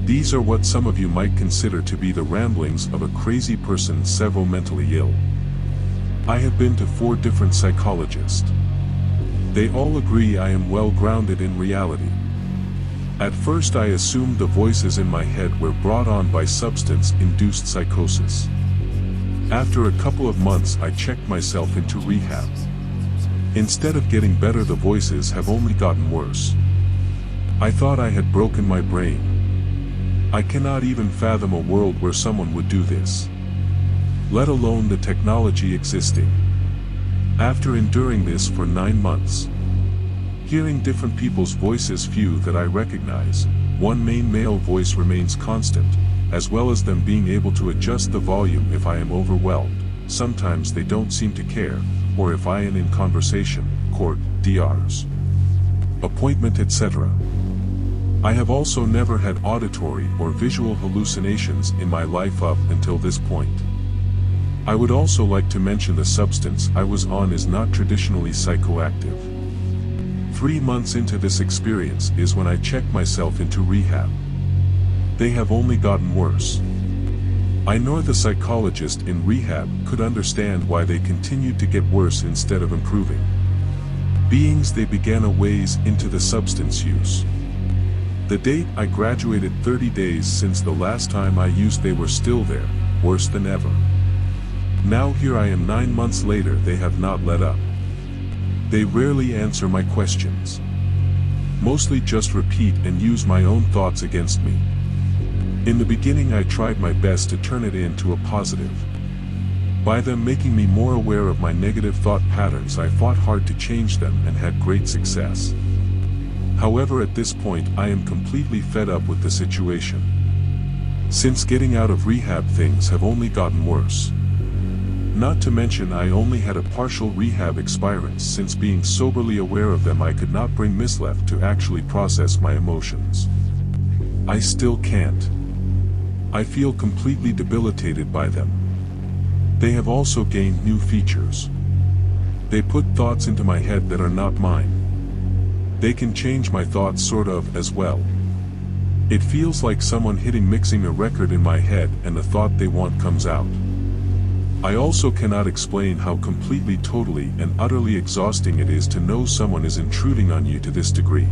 These are what some of you might consider to be the ramblings of a crazy person, several mentally ill. I have been to 4 different psychologists. They all agree I am well grounded in reality. At first I assumed the voices in my head were brought on by substance-induced psychosis. After a couple of months I checked myself into rehab. Instead of getting better, the voices have only gotten worse. I thought I had broken my brain. I cannot even fathom a world where someone would do this, let alone the technology existing. After enduring this for 9 months, hearing different people's voices, few that I recognize, one main male voice remains constant, as well as them being able to adjust the volume if I am overwhelmed. Sometimes they don't seem to care, or if I am in conversation, court, DRs, appointment, etc. I have also never had auditory or visual hallucinations in my life up until this point. I would also like to mention the substance I was on is not traditionally psychoactive. 3 months into this experience is when I checked myself into rehab. They have only gotten worse. I nor the psychologist in rehab could understand why they continued to get worse instead of improving. Beings they began a ways into the substance use. The date I graduated, 30 days since the last time I used, they were still there, worse than ever. Now here I am 9 months later, they have not let up. They rarely answer my questions. Mostly just repeat and use my own thoughts against me. In the beginning I tried my best to turn it into a positive. By them making me more aware of my negative thought patterns, I fought hard to change them and had great success. However, at this point I am completely fed up with the situation. Since getting out of rehab, things have only gotten worse. Not to mention I only had a partial rehab experience. Since being soberly aware of them, I could not bring myself to actually process my emotions. I still can't. I feel completely debilitated by them. They have also gained new features. They put thoughts into my head that are not mine. They can change my thoughts sort of as well. It feels like someone mixing a record in my head, and the thought they want comes out. I also cannot explain how completely, totally, and utterly exhausting it is to know someone is intruding on you to this degree.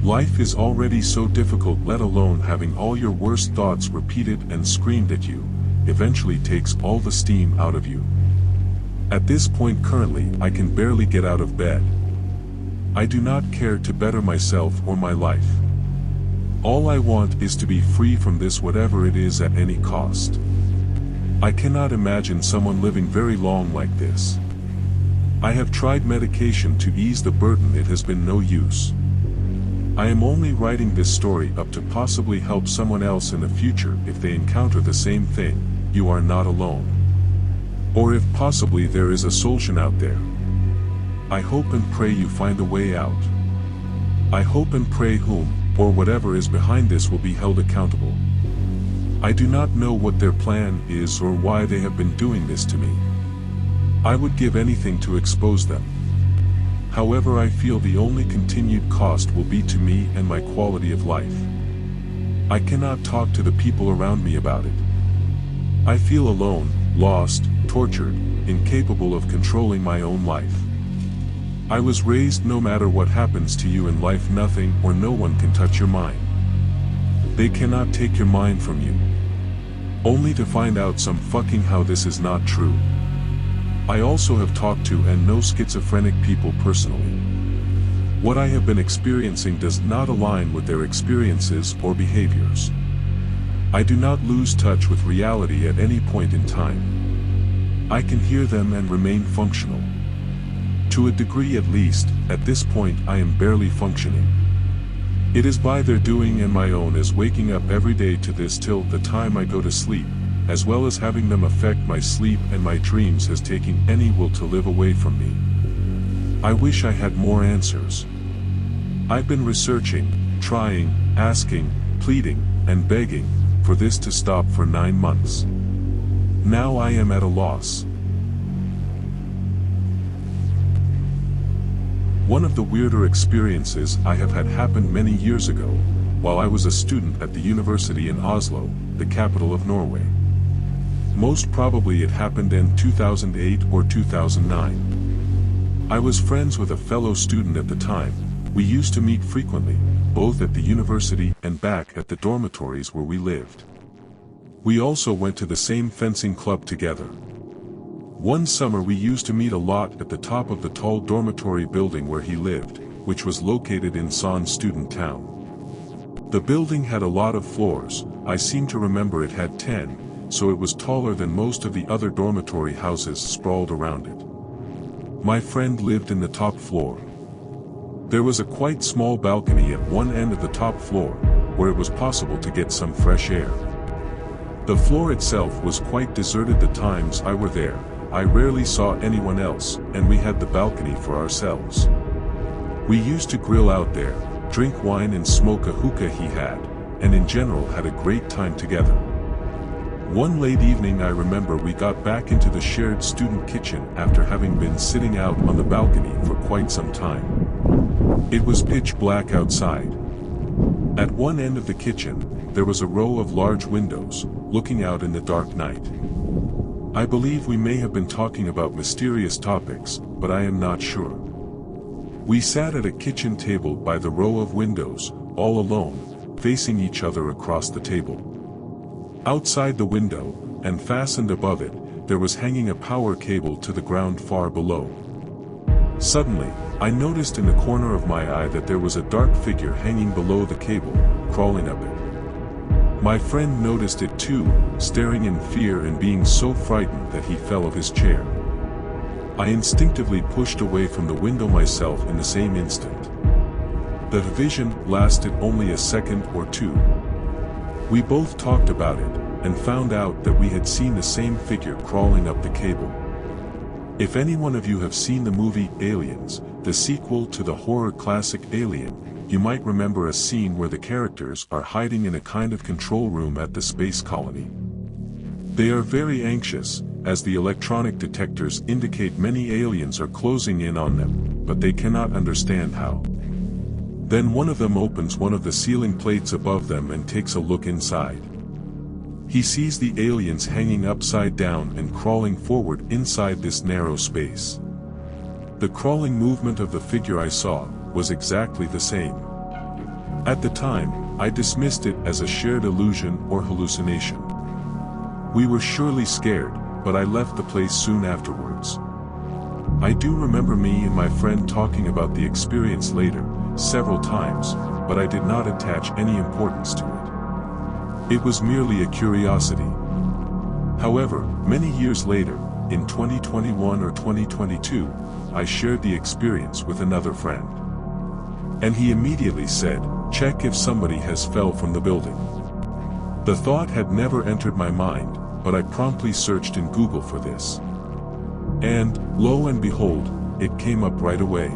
Life is already so difficult, let alone having all your worst thoughts repeated and screamed at you, eventually takes all the steam out of you. At this point currently, I can barely get out of bed. I do not care to better myself or my life. All I want is to be free from this, whatever it is, at any cost. I cannot imagine someone living very long like this. I have tried medication to ease the burden, it has been no use. I am only writing this story up to possibly help someone else in the future if they encounter the same thing. You are not alone. Or if possibly there is a solution out there. I hope and pray you find a way out. I hope and pray whom, or whatever is behind this, will be held accountable. I do not know what their plan is or why they have been doing this to me. I would give anything to expose them. However, I feel the only continued cost will be to me and my quality of life. I cannot talk to the people around me about it. I feel alone, lost, tortured, incapable of controlling my own life. I was raised, no matter what happens to you in life, nothing or no one can touch your mind. They cannot take your mind from you. Only to find out some fucking how this is not true. I also have talked to and know schizophrenic people personally. What I have been experiencing does not align with their experiences or behaviors. I do not lose touch with reality at any point in time. I can hear them and remain functional. To a degree at least, at this point I am barely functioning. It is by their doing and my own, as waking up every day to this till the time I go to sleep, as well as having them affect my sleep and my dreams, has taken any will to live away from me. I wish I had more answers. I've been researching, trying, asking, pleading, and begging for this to stop for 9 months. Now I am at a loss. One of the weirder experiences I have had happened many years ago. while I was a student at the university in Oslo, the capital of Norway. Most probably it happened in 2008 or 2009. I was friends with a fellow student at the time. We used to meet frequently, both at the university and back at the dormitories where we lived. We also went to the same fencing club together. One summer we used to meet a lot at the top of the tall dormitory building where he lived, which was located in Son student town. The building had a lot of floors. I seem to remember it had 10, so it was taller than most of the other dormitory houses sprawled around it. My friend lived in the top floor. There was a quite small balcony at one end of the top floor, where it was possible to get some fresh air. The floor itself was quite deserted the times I were there. I rarely saw anyone else, and we had the balcony for ourselves. We used to grill out there, drink wine and smoke a hookah he had, and in general had a great time together. One late evening I remember we got back into the shared student kitchen after having been sitting out on the balcony for quite some time. It was pitch black outside. At one end of the kitchen, there was a row of large windows, looking out in the dark night. I believe we may have been talking about mysterious topics, but I am not sure. We sat at a kitchen table by the row of windows, all alone, facing each other across the table. Outside the window, and fastened above it, there was hanging a power cable to the ground far below. Suddenly, I noticed in the corner of my eye that there was a dark figure hanging below the cable, crawling up it. My friend noticed it too, staring in fear and being so frightened that he fell off his chair. I instinctively pushed away from the window myself in the same instant. The vision lasted only a second or two. We both talked about it, and found out that we had seen the same figure crawling up the cable. If any one of you have seen the movie Aliens, the sequel to the horror classic Alien, you might remember a scene where the characters are hiding in a kind of control room at the space colony. They are very anxious, as the electronic detectors indicate many aliens are closing in on them, but they cannot understand how. Then one of them opens one of the ceiling plates above them and takes a look inside. He sees the aliens hanging upside down and crawling forward inside this narrow space. The crawling movement of the figure I saw was exactly the same. At the time, I dismissed it as a shared illusion or hallucination. We were surely scared, but I left the place soon afterwards. I do remember me and my friend talking about the experience later, several times, but I did not attach any importance to it. It was merely a curiosity. However, many years later, in 2021 or 2022, I shared the experience with another friend. And he immediately said, "Check if somebody has fell from the building." The thought had never entered my mind, but I promptly searched in Google for this. And, lo and behold, it came up right away.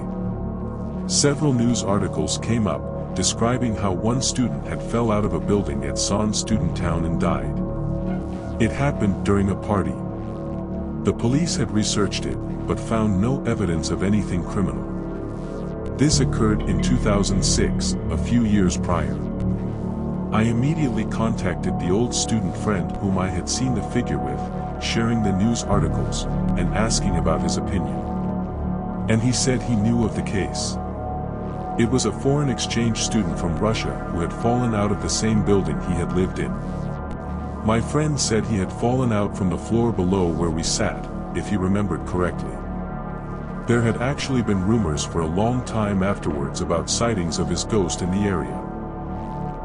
Several news articles came up, describing how one student had fell out of a building at Son student town and died. It happened during a party. The police had researched it, but found no evidence of anything criminal. This occurred in 2006, a few years prior. I immediately contacted the old student friend whom I had seen the figure with, sharing the news articles, and asking about his opinion. And he said he knew of the case. It was a foreign exchange student from Russia who had fallen out of the same building he had lived in. My friend said he had fallen out from the floor below where we sat, if he remembered correctly. There had actually been rumors for a long time afterwards about sightings of his ghost in the area.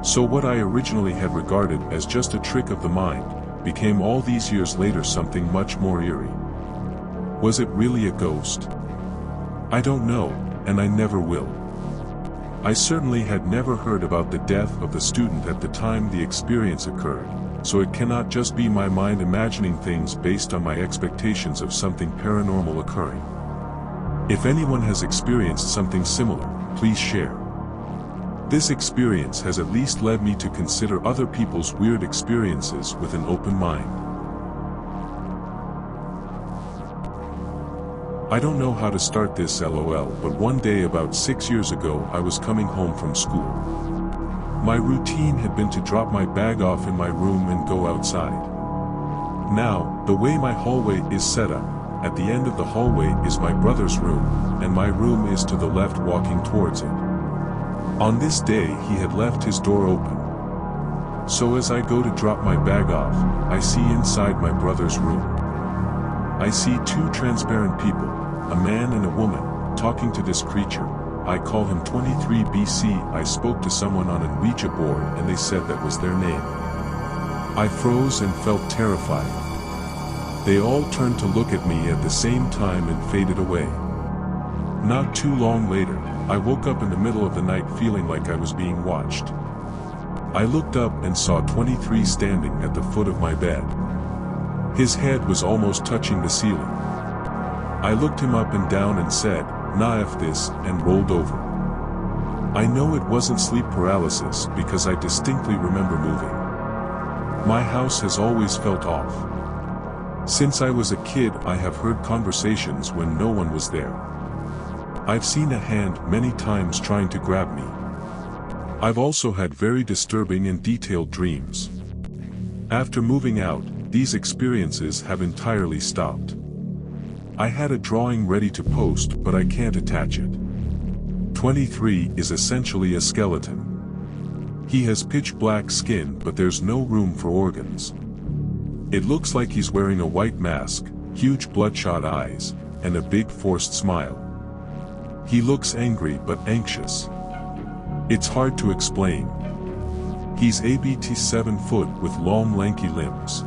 So what I originally had regarded as just a trick of the mind, became all these years later something much more eerie. Was it really a ghost? I don't know, and I never will. I certainly had never heard about the death of the student at the time the experience occurred, so it cannot just be my mind imagining things based on my expectations of something paranormal occurring. If anyone has experienced something similar, please share. This experience has at least led me to consider other people's weird experiences with an open mind. I don't know how to start this LOL, but one day about 6 years ago I was coming home from school. My routine had been to drop my bag off in my room and go outside. Now, the way my hallway is set up, at the end of the hallway is my brother's room, and my room is to the left walking towards it. On this day he had left his door open. So as I go to drop my bag off, I see inside my brother's room. I see two transparent people, a man and a woman, talking to this creature. I call him 23 BC. I spoke to someone on a Ouija board and they said that was their name. I froze and felt terrified. They all turned to look at me at the same time and faded away. Not too long later, I woke up in the middle of the night feeling like I was being watched. I looked up and saw 23 standing at the foot of my bed. His head was almost touching the ceiling. I looked him up and down and said, "Nah F this," and rolled over. I know it wasn't sleep paralysis because I distinctly remember moving. My house has always felt off. Since I was a kid, I have heard conversations when no one was there. I've seen a hand many times trying to grab me. I've also had very disturbing and detailed dreams. After moving out, these experiences have entirely stopped. I had a drawing ready to post, but I can't attach it. 23 is essentially a skeleton. He has pitch black skin, but there's no room for organs. It looks like he's wearing a white mask, huge bloodshot eyes, and a big forced smile. He looks angry but anxious. It's hard to explain. He's about 7 foot with long lanky limbs.